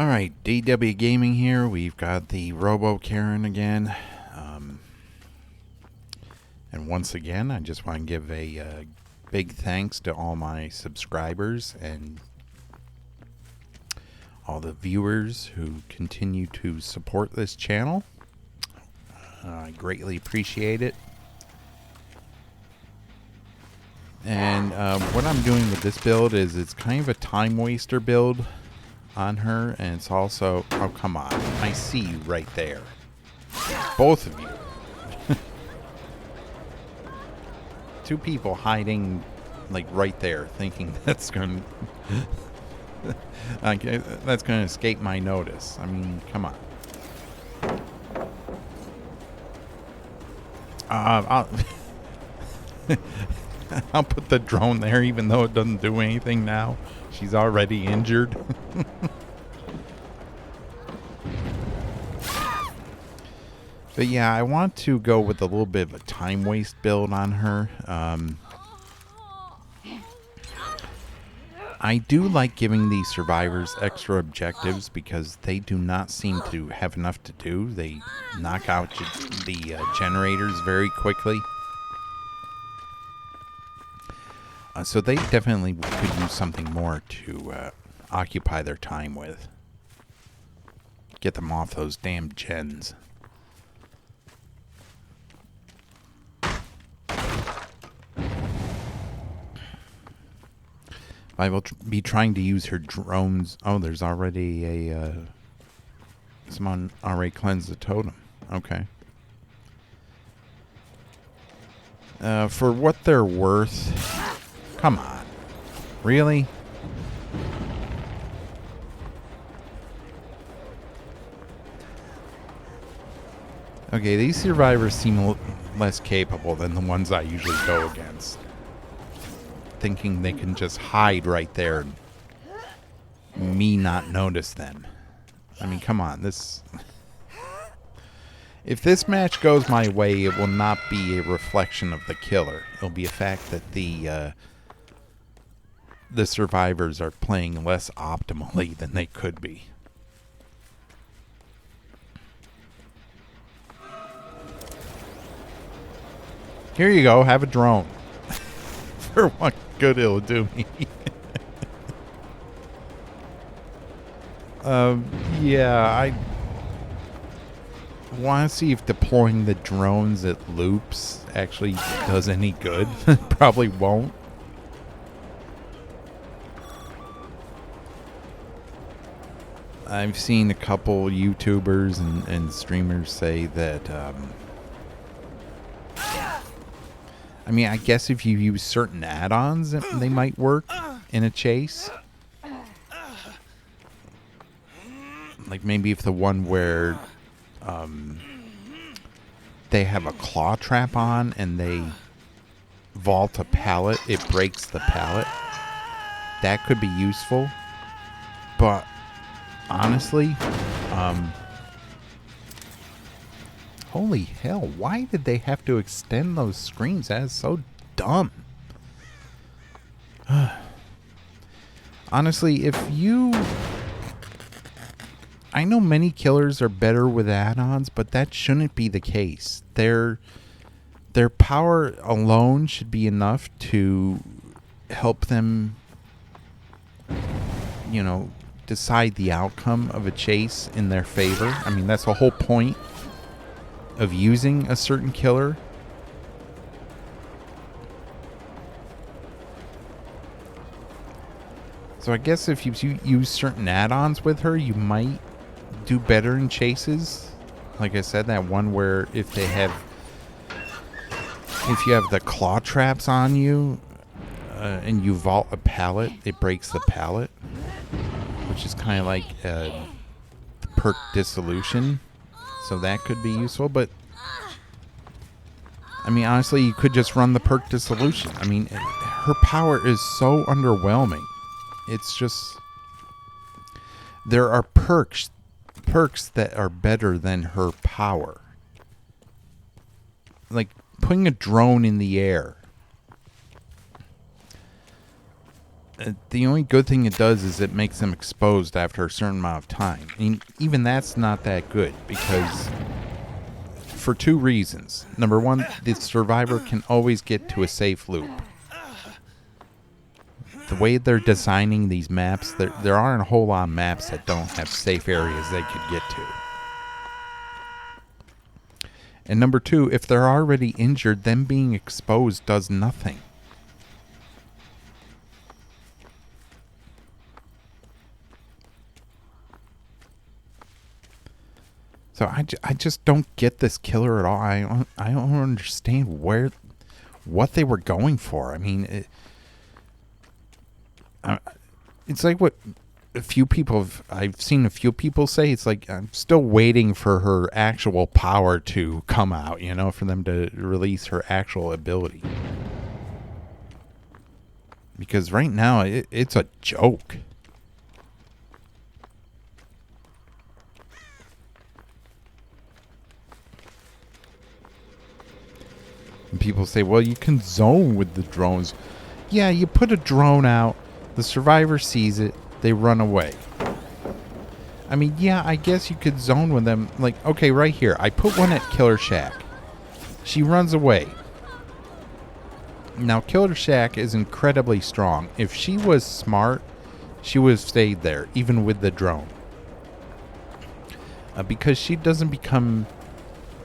Alright, DW Gaming here. We've got the Robo Karen again. And once again, I just want to give a big thanks to all my subscribers and all the viewers who continue to support this channel. I greatly appreciate it. And what I'm doing with this build is it's kind of a time waster build on her, and it's also, oh come on, I see you right there, both of you. Two people hiding like right there, thinking that's gonna that's gonna escape my notice. I mean, come on. I'll I'll put the drone there even though it doesn't do anything now. She's already injured. But yeah, I want to go with a little bit of a time waste build on her. I do like giving the survivors extra objectives because they do not seem to have enough to do. They knock out the generators very quickly. So they definitely could use something more to occupy their time with. Get them off those damn gens. I will be trying to use her drones. Oh, there's already a... someone already cleansed the totem. Okay. For what they're worth... Come on. Really? Okay, these survivors seem less capable than the ones I usually go against. Thinking they can just hide right there and me not notice them. I mean, come on, this... If this match goes my way, it will not be a reflection of the killer. It'll be a fact that the survivors are playing less optimally than they could be. Here you go, have a drone. For what good it'll do me. Yeah, I want to see if deploying the drones at loops actually does any good. Probably won't. I've seen a couple YouTubers and streamers say that, I mean, I guess if you use certain add-ons, they might work in a chase. Like maybe if the one where they have a claw trap on and they vault a pallet, it breaks the pallet. That could be useful. But honestly, holy hell, why did they have to extend those screens? That is so dumb. Honestly, if you... I know many killers are better with add-ons, but that shouldn't be the case. Their power alone should be enough to help them, you know, decide the outcome of a chase in their favor. I mean, that's the whole point of using a certain killer. So I guess if you use certain add-ons with her, you might do better in chases. Like I said, that one where if you have the claw traps on you and you vault a pallet, it breaks the pallet, which is kind of like the perk dissolution. So that could be useful, but I mean, honestly, you could just run the perk dissolution. I mean, her power is so underwhelming. It's just, there are perks that are better than her power. Like putting a drone in the air. The only good thing it does is it makes them exposed after a certain amount of time. I mean, even that's not that good because for two reasons. Number one, the survivor can always get to a safe loop. The way they're designing these maps, there aren't a whole lot of maps that don't have safe areas they could get to. And number two, if they're already injured, them being exposed does nothing. So I just don't get this killer at all. I don't understand what they were going for. I mean, it's like what I've seen a few people say. It's like I'm still waiting for her actual power to come out, you know, for them to release her actual ability. Because right now it's a joke. And people say, well, you can zone with the drones. Yeah, you put a drone out, the survivor sees it, they run away. I mean, yeah, I guess you could zone with them. Like, okay, right here, I put one at Killer Shack. She runs away. Now, Killer Shack is incredibly strong. If she was smart, she would have stayed there, even with the drone. Because she doesn't become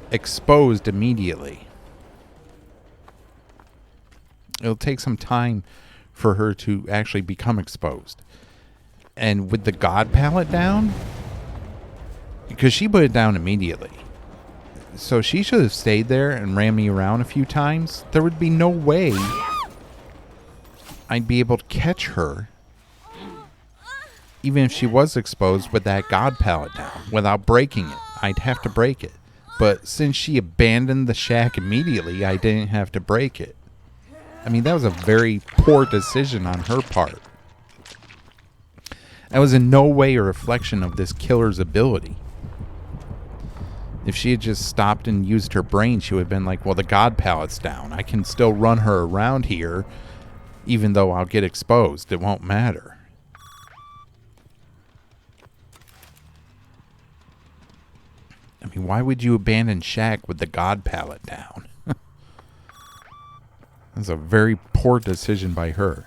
exposed immediately. It'll take some time for her to actually become exposed. And with the God palette down, because she put it down immediately. So she should have stayed there and ran me around a few times. There would be no way I'd be able to catch her, even if she was exposed with that God palette down, without breaking it. I'd have to break it. But since she abandoned the shack immediately, I didn't have to break it. I mean, that was a very poor decision on her part. That was in no way a reflection of this killer's ability. If she had just stopped and used her brain, she would have been like, well, the God palette's down. I can still run her around here, even though I'll get exposed. It won't matter. I mean, why would you abandon Shack with the God palette down? That's a very poor decision by her.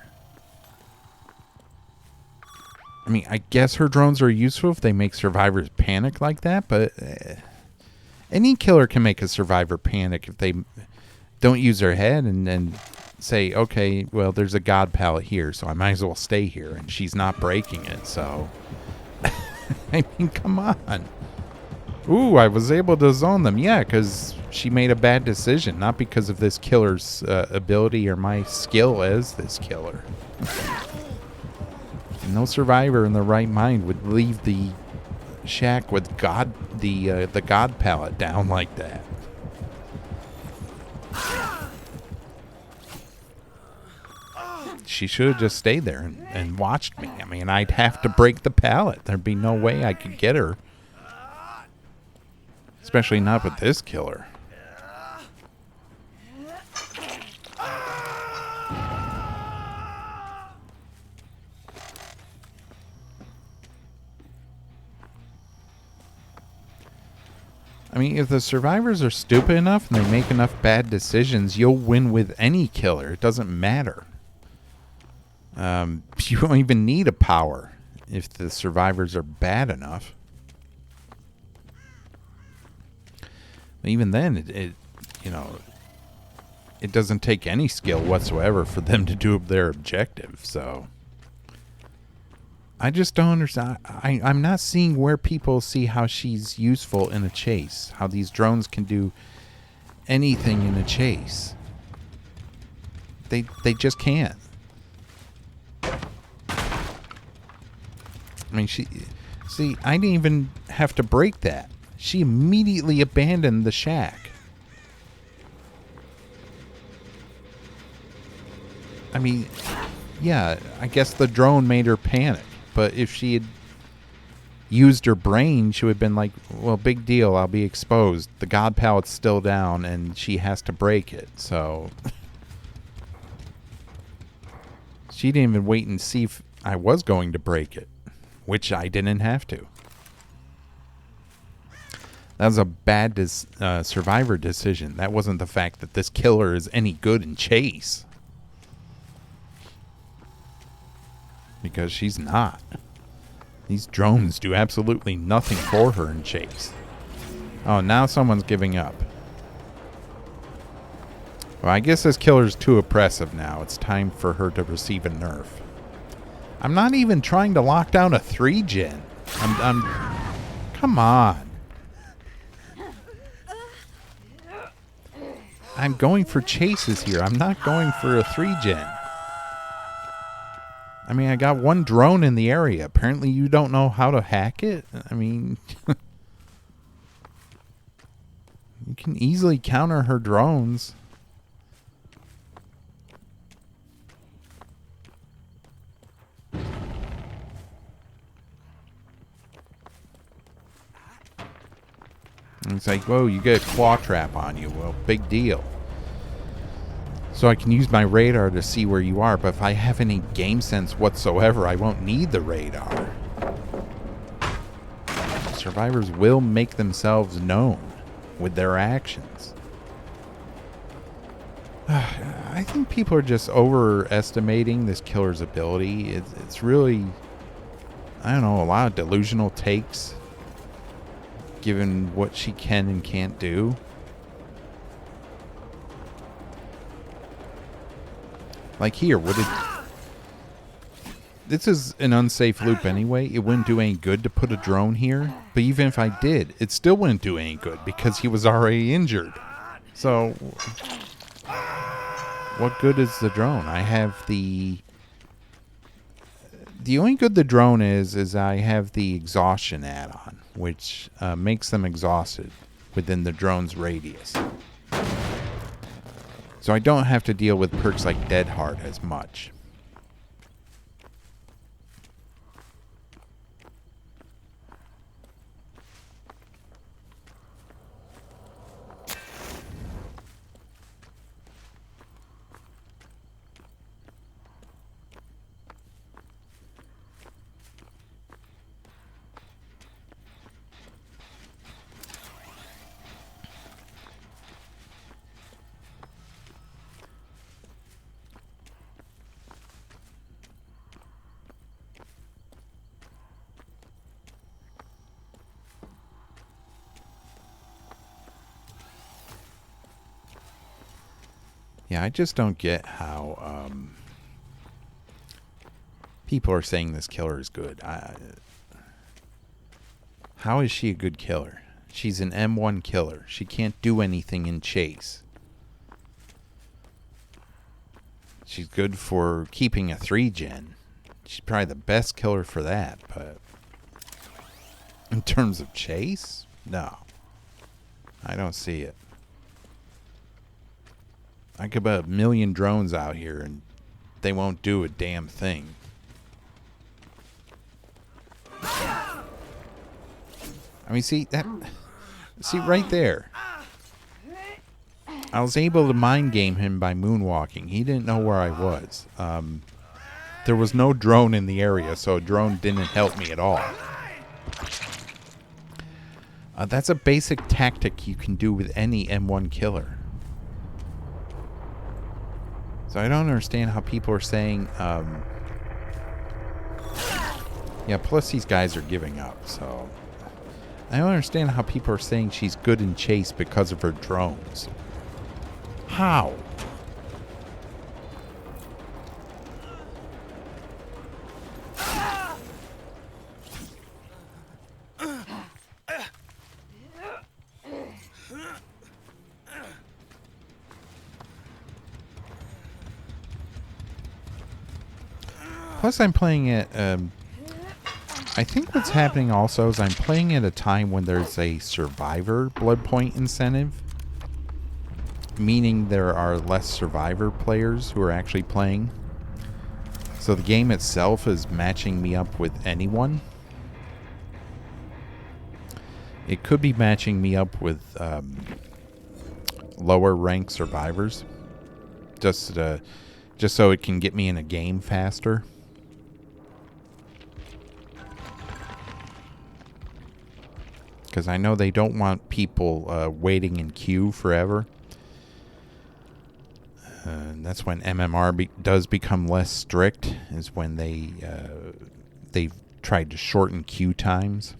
I mean, I guess her drones are useful if they make survivors panic like that, but any killer can make a survivor panic if they don't use their head and say, okay, well, there's a God palette here, so I might as well stay here, and she's not breaking it, so... I mean, come on. Ooh, I was able to zone them. Yeah, because she made a bad decision, not because of this killer's ability or my skill as this killer. No survivor in their right mind would leave the shack with the God palette down like that. She should have just stayed there and watched me. I mean, I'd have to break the pallet. There'd be no way I could get her. Especially not with this killer. I mean, if the survivors are stupid enough and they make enough bad decisions, you'll win with any killer. It doesn't matter. You don't even need a power if the survivors are bad enough. Even then, it doesn't take any skill whatsoever for them to do their objective. So I just don't understand. I'm not seeing where people see how she's useful in a chase. How these drones can do anything in a chase. They just can't. I mean, I didn't even have to break that. She immediately abandoned the shack. I mean, yeah, I guess the drone made her panic. But if she had used her brain, she would have been like, well, big deal, I'll be exposed. The God palette's still down, and she has to break it, so... She didn't even wait and see if I was going to break it, which I didn't have to. That was a bad survivor decision. That wasn't the fact that this killer is any good in chase. Because she's not. These drones do absolutely nothing for her in chase. Oh, now someone's giving up. Well, I guess this killer's too oppressive now. It's time for her to receive a nerf. I'm not even trying to lock down a 3-gen. Come on. I'm going for chases here. I'm not going for a 3-gen. I mean, I got one drone in the area. Apparently you don't know how to hack it? I mean... you can easily counter her drones. And it's like, whoa, you get a claw trap on you. Well, big deal. So I can use my radar to see where you are, but if I have any game sense whatsoever, I won't need the radar. Survivors will make themselves known with their actions. I think people are just overestimating this killer's ability. It's really, I don't know, a lot of delusional takes, given what she can and can't do. Like here, this is an unsafe loop anyway. It wouldn't do any good to put a drone here. But even if I did, it still wouldn't do any good because he was already injured. So, what good is the drone? I have the only good the drone is I have the exhaustion add-on, which makes them exhausted within the drone's radius. So I don't have to deal with perks like Dead Hard as much. Yeah, I just don't get how people are saying this killer is good. How is she a good killer? She's an M1 killer. She can't do anything in chase. She's good for keeping a 3-gen. She's probably the best killer for that, but in terms of chase, no. I don't see it. I could put 1 million drones out here and they won't do a damn thing. I mean, see right there. I was able to mind game him by moonwalking. He didn't know where I was. There was no drone in the area, so a drone didn't help me at all. That's a basic tactic you can do with any M1 killer. So I don't understand how people are saying, yeah, plus these guys are giving up, so I don't understand how people are saying she's good in chase because of her drones. How? Plus, I'm playing at, I think what's happening also is I'm playing at a time when there's a survivor blood point incentive. Meaning there are less survivor players who are actually playing. So the game itself is matching me up with anyone. It could be matching me up with lower ranked survivors. Just to just so it can get me in a game faster. Because I know they don't want people waiting in queue forever. And that's when MMR does become less strict, is when they've tried to shorten queue times.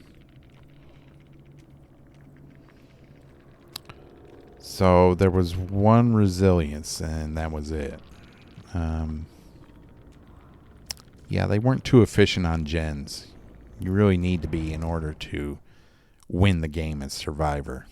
So there was one resilience, and that was it. Yeah, they weren't too efficient on gens. You really need to be in order to win the game as Survivor.